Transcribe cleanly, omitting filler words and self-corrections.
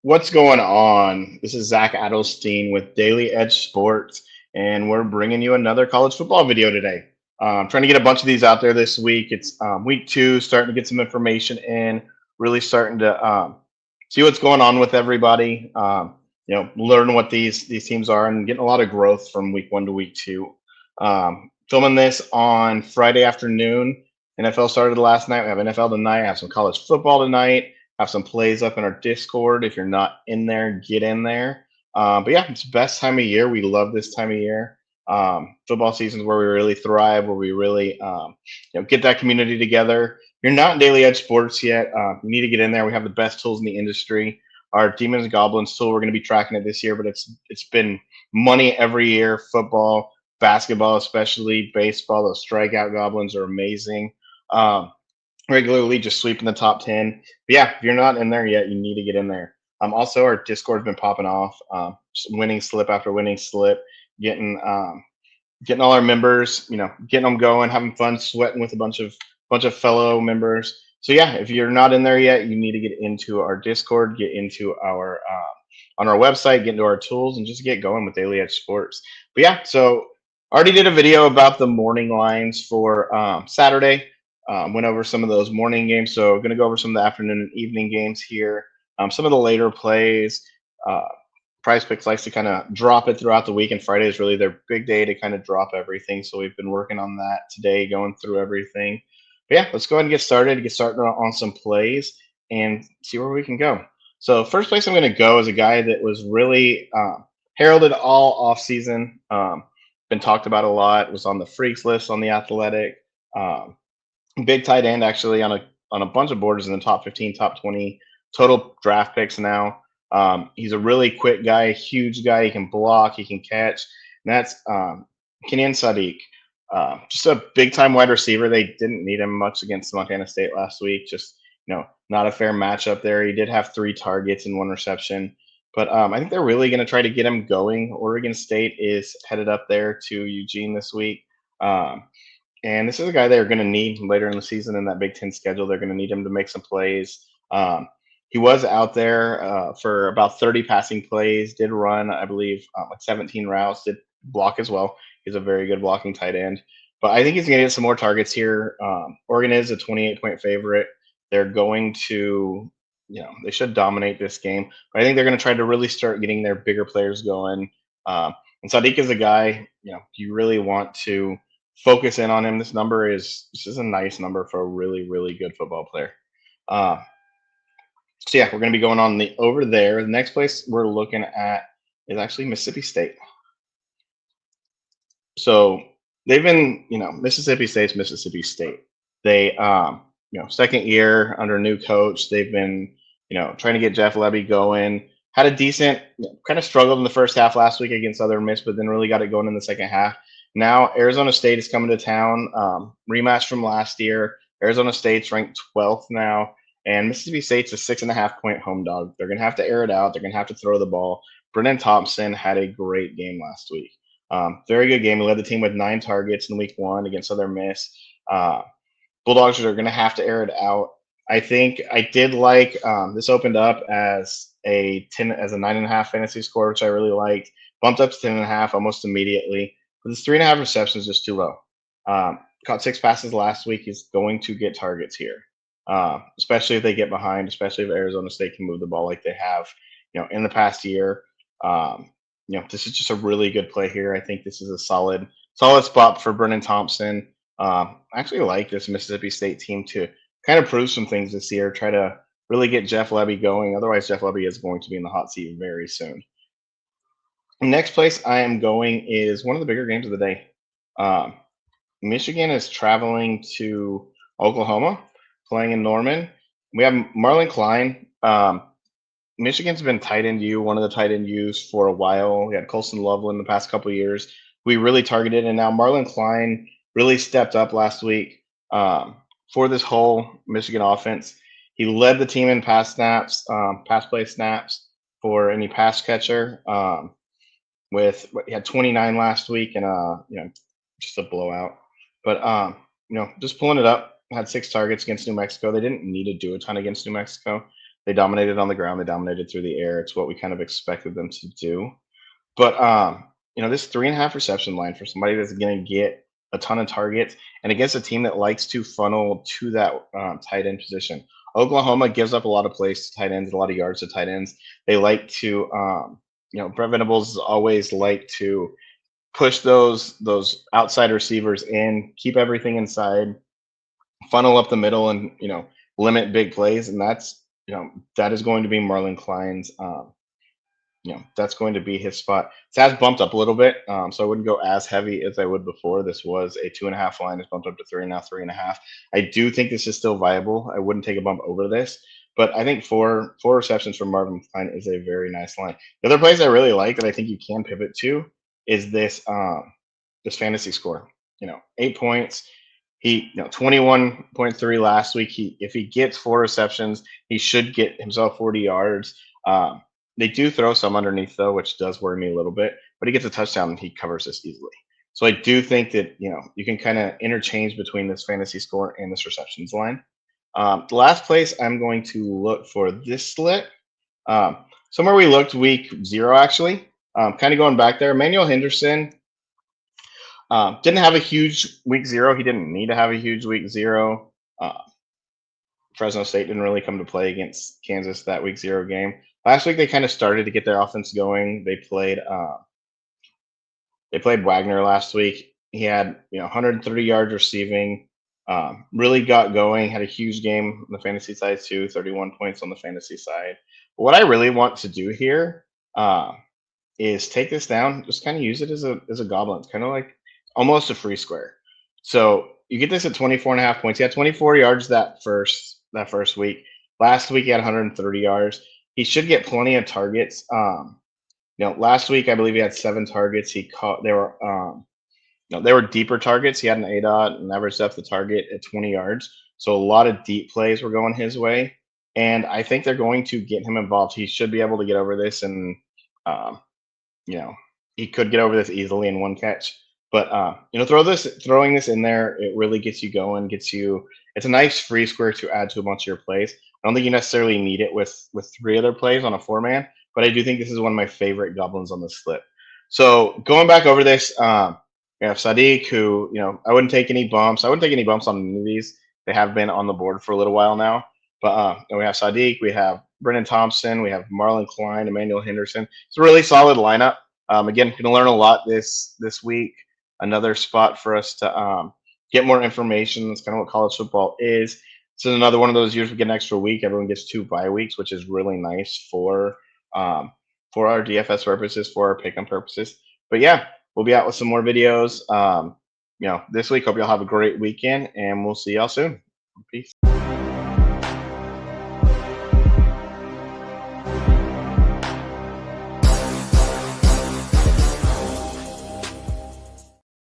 What's going on? This is Zach Adelstein with Daily Edge Sports, and we're bringing you another college football video today. Trying to get a bunch of these out there this week. It's week two, starting to get some information in, really starting to see what's going on with everybody. Learn what these teams are, and getting a lot of growth from week one to week two. Filming this on Friday afternoon. NFL started last night. We have NFL tonight. I have some college football tonight, have some plays up in our Discord. If you're not in there, get in there. But yeah, it's the best time of year. We love this time of year. Football season is where we really thrive, where we really get that community together. If you're not in Daily Edge Sports yet, you need to get in there. We have the best tools in the industry. Our Demons and Goblins tool, we're going to be tracking it this year, but it's been money every year. Football, basketball, especially baseball. Those strikeout goblins are amazing. Regularly just sweeping the top 10. But yeah, if you're not in there yet, you need to get in there. Also, our Discord's been popping off, winning slip after winning slip, getting getting all our members, getting them going, having fun, sweating with a bunch of fellow members. So yeah, if you're not in there yet, you need to get into our Discord, get into our on our website, get into our tools, and just get going with Daily Edge Sports. But yeah, so already did a video about the morning lines for Saturday. Went over some of those morning games, so going to go over some of the afternoon and evening games here. Some of the later plays. Uh, PrizePicks likes to kind of drop it throughout the week, and Friday is really their big day to kind of drop everything. So we've been working on that today, going through everything. But yeah, let's go ahead and get started. Get started on some plays and see where we can go. So first place I'm going to go is a guy that was really heralded all off season. Been talked about a lot. Was on the freaks list on the Athletic. Um, Big tight end actually on a bunch of boards in the top 15, top 20 total draft picks now. He's a really quick guy, huge guy. He can block, he can catch. And that's Kenyan Sadi. Just a big time wide receiver. They didn't need him much against Montana State last week. Just not a fair matchup there. He did have 3 targets and 1 reception. But I think they're really going to try to get him going. Oregon State is headed up there to Eugene this week. And this is a guy they're going to need later in the season in that Big Ten schedule. They're going to need him to make some plays. He was out there for about 30 passing plays, did run, I believe, like 17 routes, did block as well. He's a very good blocking tight end. But I think he's going to get some more targets here. Oregon is a 28-point favorite. They're going to, they should dominate this game. But I think they're going to try to really start getting their bigger players going. And Sadiq is a guy, you really want to focus in on him. This is a nice number for a really, really good football player. So yeah, we're going to be going on the over there. The next place we're looking at is actually Mississippi State. So they've been, Mississippi State's Mississippi State. They, second year under a new coach. They've been, trying to get Jeff Lebby going. Had a decent, kind of struggled in the first half last week against Southern Miss, but then really got it going in the second half. Now Arizona State is coming to town. Rematch from last year. Arizona State's ranked 12th now, and Mississippi State's a 6.5-point home dog. They're going to have to air it out. They're going to have to throw the ball. Brennan Thompson had a great game last week. Very good game. He led the team with 9 targets in week 1 against Southern Miss. Bulldogs are going to have to air it out. I think I did like this opened up as a 9.5 fantasy score, which I really liked. Bumped up to 10.5 almost immediately. But this 3.5 receptions is just too low. Caught 6 passes last week. He's going to get targets here, especially if they get behind, especially if Arizona State can move the ball like they have, in the past year. This is just a really good play here. I think this is a solid spot for Brennan Thompson. I actually like this Mississippi State team to kind of prove some things this year, try to really get Jeff Lebby going. Otherwise, Jeff Lebby is going to be in the hot seat very soon. Next place I am going is one of the bigger games of the day. Michigan is traveling to Oklahoma, playing in Norman. We have Marlon Klein. Michigan's been tight end U, one of the tight end U's for a while. We had Colson Loveland the past couple of years. We really targeted, and now Marlon Klein really stepped up last week for this whole Michigan offense. He led the team in pass play snaps for any pass catcher. He had 29 last week and just a blowout. But just pulling it up, had 6 targets against New Mexico. They didn't need to do a ton against New Mexico. They dominated on the ground. They dominated through the air. It's what we kind of expected them to do. But this 3.5 reception line for somebody that's going to get a ton of targets and against a team that likes to funnel to that tight end position. Oklahoma gives up a lot of plays to tight ends, a lot of yards to tight ends. They like to, Brent Venables always like to push those outside receivers in, keep everything inside, funnel up the middle, and limit big plays. And that is going to be Marlon Klein's. That's going to be his spot. It has bumped up a little bit, so I wouldn't go as heavy as I would before. This was a 2.5 line. It's bumped up to 3 and now 3.5. I do think this is still viable. I wouldn't take a bump over this, but I think four receptions from Marvin Klein is a very nice line. The other plays I really like that I think you can pivot to is this fantasy score. 8 points. He 21.3 last week. If he gets 4 receptions, he should get himself 40 yards. They do throw some underneath though, which does worry me a little bit. But he gets a touchdown and he covers this easily. So I do think that you can kind of interchange between this fantasy score and this receptions line. The last place I'm going to look for this slip, somewhere we looked week 0 actually. Kind of going back there, Emanuel Henderson didn't have a huge week 0. He didn't need to have a huge week 0. Fresno State didn't really come to play against Kansas that week 0 game. Last week they kind of started to get their offense going. They played Wagner last week. He had 130 yards receiving. Really got going. Had a huge game on the fantasy side too. 31 points on the fantasy side. But what I really want to do here is take this down. Just kind of use it as a goblin. It's kind of like almost a free square. So you get this at 24.5 points. He had 24 yards that first week. Last week he had 130 yards. He should get plenty of targets. Last week I believe he had 7 targets. He caught they were deeper targets. He had an ADOT, an average depth of target at 20 yards. So a lot of deep plays were going his way. And I think they're going to get him involved. He should be able to get over this, and he could get over this easily in one catch. But throwing this in there, it really gets you going, it's a nice free square to add to a bunch of your plays. I don't think you necessarily need it with 3 other plays on a 4-man, but I do think this is one of my favorite goblins on the slip. So going back over this, we have Sadiq, who, I wouldn't take any bumps. I wouldn't take any bumps on any of these. They have been on the board for a little while now. But we have Sadiq, we have Brennan Thompson, we have Marlon Klein, Emanuel Henderson. It's a really solid lineup. Again, going to learn a lot this week. Another spot for us to get more information. That's kind of what college football is. This is another one of those years we get an extra week. Everyone gets 2 bye weeks, which is really nice for our DFS purposes, for our pick-em purposes. But yeah, we'll be out with some more videos. This week. Hope y'all have a great weekend, and we'll see y'all soon. Peace.